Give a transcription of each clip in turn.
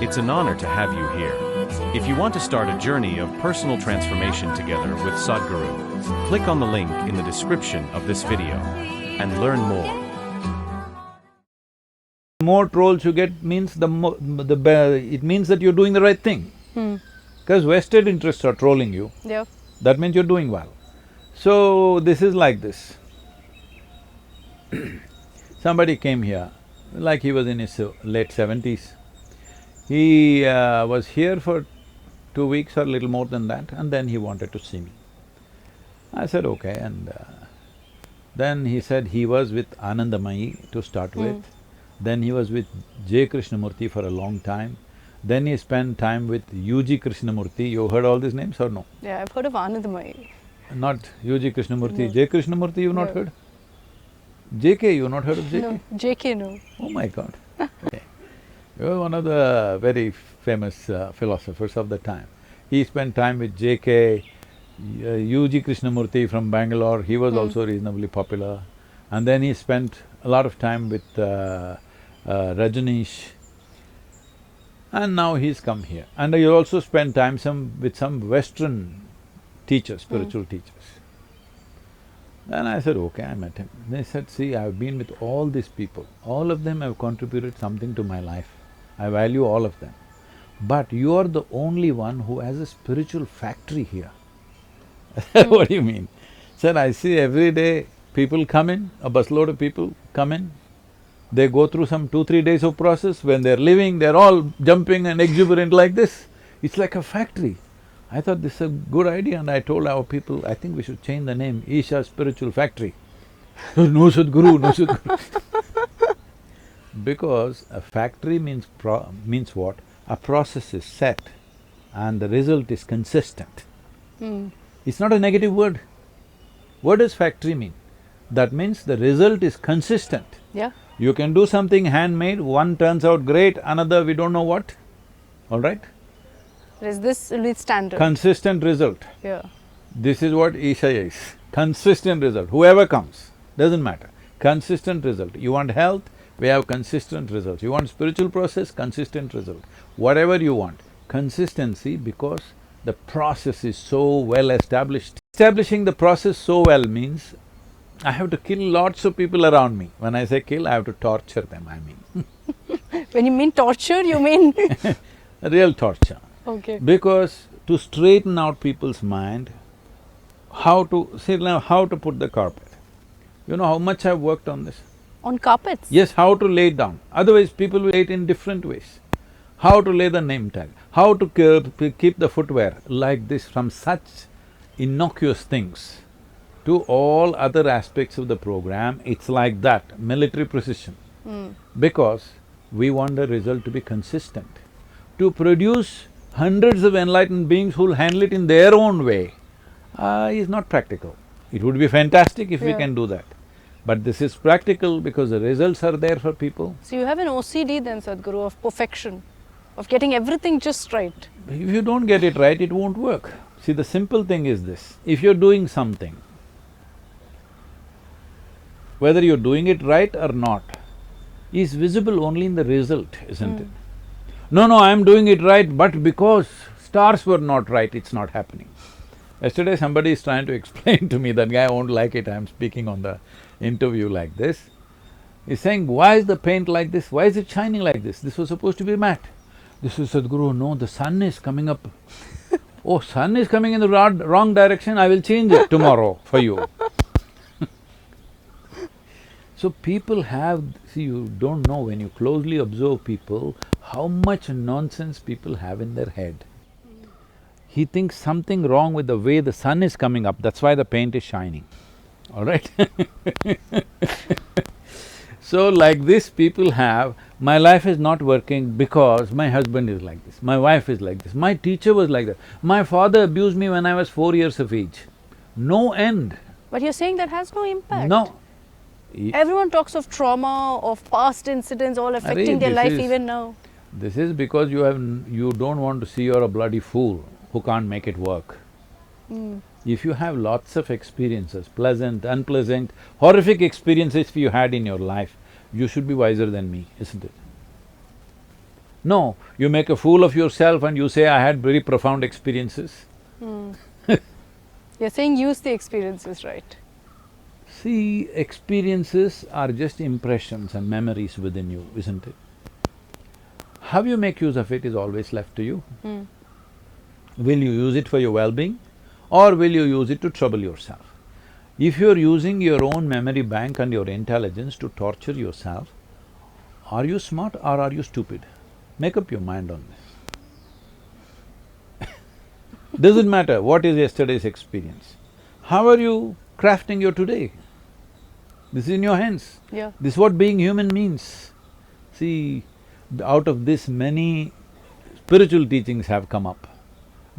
It's an honor to have you here. If you want to start a journey of personal transformation together with Sadhguru, click on the link in the description of this video and learn more. The more trolls you get means it means that you're doing the right thing. Because vested interests are trolling you. Yep. That means you're doing well. So, this is like this. Somebody came here, like he was in his late 70s. He was here for 2 weeks or a little more than that, and then he wanted to see me. I said, okay, and then he said he was with Anandamayi to start with. Then he was with J. Krishnamurti for a long time. Then he spent time with U.G. Krishnamurti. You heard all these names or no? Yeah, I've heard of Anandamayi. Not U.G. Krishnamurti. No. J. Krishnamurti you've not heard? J.K. you've not heard of J.K.? No, J.K. no. Oh my God. Okay. He was one of the very famous philosophers of the time. He spent time with J.K., U.G. Krishnamurti from Bangalore, he was also reasonably popular. And then he spent a lot of time with Rajneesh. And now he's come here. And he also spent time with some Western teachers, spiritual teachers. Then I said, okay, I met him. They said, see, I've been with all these people. All of them have contributed something to my life. I value all of them. But you are the only one who has a spiritual factory here. What do you mean? Said, I see every day people come in, a busload of people come in. They go through some 2-3 days of process. When they're leaving, they're all jumping and exuberant like this. It's like a factory. I thought this is a good idea, and I told our people, I think we should change the name, Isha Spiritual Factory. No Sadhguru, no Sadhguru. Because a factory means what? A process is set and the result is consistent. It's not a negative word. What does factory mean? That means the result is consistent. Yeah. You can do something handmade, one turns out great, another we don't know what, all right? Is this standard? Consistent result. Yeah. This is what Isha is, consistent result, whoever comes, doesn't matter, consistent result. You want health, we have consistent results. You want spiritual process, consistent result. Whatever you want, consistency, because the process is so well established. Establishing the process so well means I have to kill lots of people around me. When I say kill, I have to torture them, I mean. When you mean torture, you mean… Real torture. Okay. Because to straighten out people's mind, how to… see now, how to put the carpet. You know how much I've worked on this? On carpets? Yes, how to lay it down. Otherwise people will lay it in different ways. How to lay the name tag, how to keep the footwear like this, from such innocuous things to all other aspects of the program, it's like that, military precision. Because we want the result to be consistent. To produce hundreds of enlightened beings who'll handle it in their own way is not practical. It would be fantastic if we can do that. But this is practical because the results are there for people. So you have an OCD then, Sadhguru, of perfection, of getting everything just right. If you don't get it right, it won't work. See, the simple thing is this, if you're doing something, whether you're doing it right or not, is visible only in the result, isn't it? No, I'm doing it right, but because stars were not right, it's not happening. Yesterday somebody is trying to explain to me, that guy won't like it, I'm speaking on the interview like this. He's saying, why is the paint like this? Why is it shining like this? This was supposed to be matte. This is Sadhguru, no, the sun is coming up. Oh, sun is coming in the wrong direction, I will change it tomorrow for you. So people have… see, you don't know when you closely observe people, how much nonsense people have in their head. He thinks something wrong with the way the sun is coming up, that's why the paint is shining, all right? So like this people have, my life is not working because my husband is like this, my wife is like this, my teacher was like that, my father abused me when I was 4 years of age. No end. But you're saying that has no impact. No. Everyone talks of trauma, of past incidents all affecting their life even now. This is because you don't want to see you're a bloody fool who can't make it work. If you have lots of experiences, pleasant, unpleasant, horrific experiences you had in your life, you should be wiser than me, isn't it? No, you make a fool of yourself and you say, I had very profound experiences. You're saying use the experiences, right? See, experiences are just impressions and memories within you, isn't it? How you make use of it is always left to you. Will you use it for your well-being or will you use it to trouble yourself? If you're using your own memory bank and your intelligence to torture yourself, are you smart or are you stupid? Make up your mind on this. Doesn't matter what is yesterday's experience. How are you crafting your today? This is in your hands. Yeah. This is what being human means. See, out of this many spiritual teachings have come up.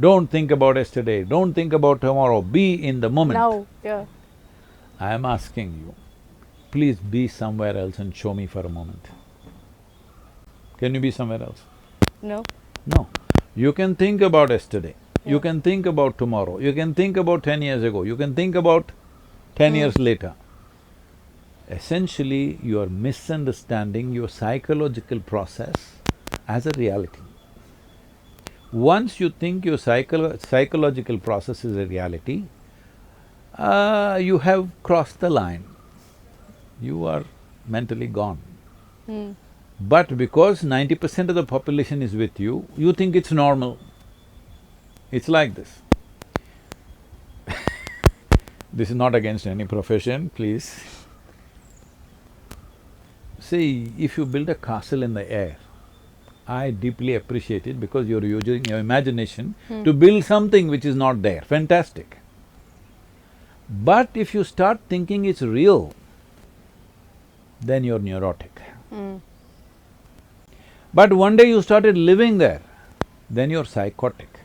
Don't think about yesterday, don't think about tomorrow, be in the moment. Now, yeah. I am asking you, please be somewhere else and show me for a moment. Can you be somewhere else? No. No. You can think about yesterday, you Yeah. can think about tomorrow, you can think about 10 years ago, you can think about 10 years later. Essentially, you are misunderstanding your psychological process as a reality. Once you think your psychological process is a reality, you have crossed the line. You are mentally gone. But because 90% of the population is with you, you think it's normal. It's like this. This is not against any profession, please. See, if you build a castle in the air, I deeply appreciate it because you're using your imagination to build something which is not there, fantastic. But if you start thinking it's real, then you're neurotic. But one day you started living there, then you're psychotic.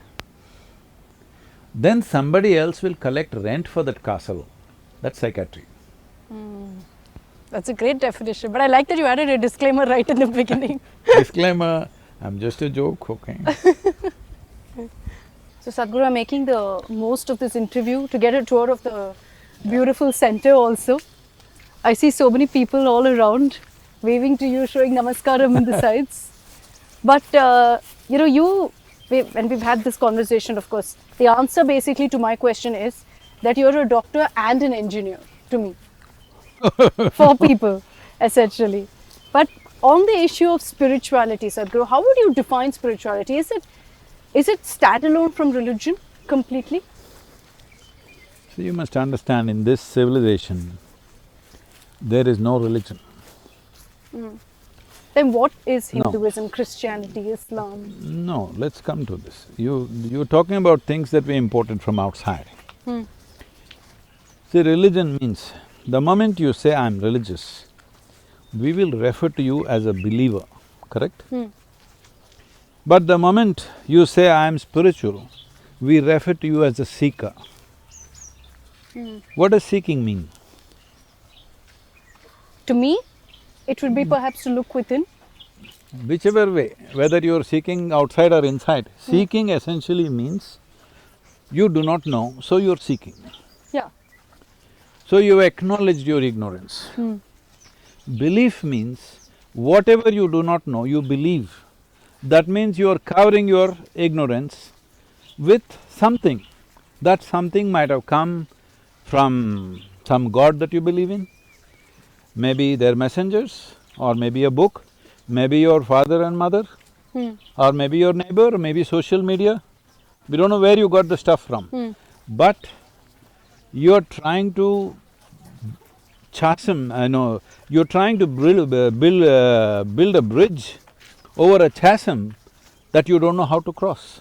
Then somebody else will collect rent for that castle, that's psychiatry. That's a great definition, but I like that you added a disclaimer right in the beginning. Disclaimer, I'm just a joke, okay? So Sadhguru, I'm making the most of this interview to get a tour of the beautiful center also. I see so many people all around, waving to you, showing namaskaram on the sides. But you know, when we've had this conversation, of course, the answer basically to my question is that you're a doctor and an engineer to me. For people, essentially. But on the issue of spirituality, Sadhguru, how would you define spirituality? Is it standalone from religion completely? So you must understand, in this civilization, there is no religion. Then what is No. Hinduism, Christianity, Islam? No, let's come to this. You're talking about things that were imported from outside. See, religion means, the moment you say, I'm religious, we will refer to you as a believer, correct? But the moment you say, I am spiritual, we refer to you as a seeker. What does seeking mean? To me, it would be perhaps to look within. Whichever way, whether you're seeking outside or inside, seeking essentially means you do not know, so you're seeking. Yeah. So you acknowledged your ignorance. Belief means whatever you do not know, you believe. That means you are covering your ignorance with something. That something might have come from some god that you believe in, maybe they're messengers, or maybe a book, maybe your father and mother, or maybe your neighbor, or maybe social media. We don't know where you got the stuff from. But you're trying to you're trying to build a bridge over a chasm that you don't know how to cross,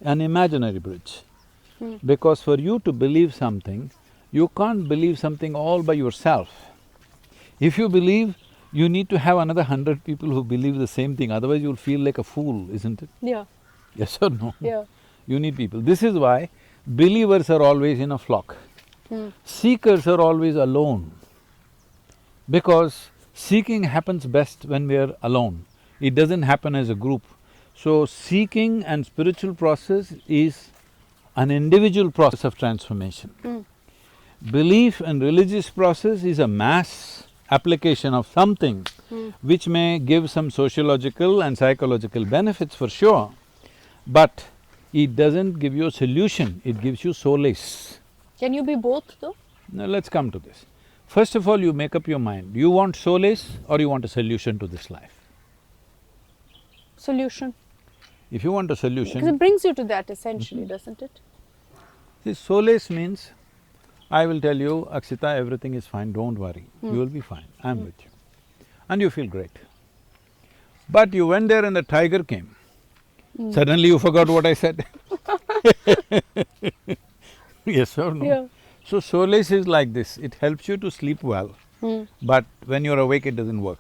an imaginary bridge. Because for you to believe something, you can't believe something all by yourself. If you believe, you need to have another 100 people who believe the same thing, otherwise you'll feel like a fool, isn't it? Yeah. Yes or no? Yeah. You need people. This is why believers are always in a flock. Seekers are always alone. Because seeking happens best when we are alone. It doesn't happen as a group. So seeking and spiritual process is an individual process of transformation. Belief and religious process is a mass application of something which may give some sociological and psychological benefits for sure, but it doesn't give you a solution, it gives you solace. Can you be both though? Now let's come to this. First of all, you make up your mind, you want solace or you want a solution to this life? Solution. If you want a Because solution, it brings you to that essentially, doesn't it? see, solace means, I will tell you, Akshita, everything is fine, don't worry, you will be fine, I'm with you. And you feel great. But you went there and the tiger came, suddenly you forgot what I said. Yes or no? Yeah. So solace is like this, it helps you to sleep well, but when you're awake it doesn't work.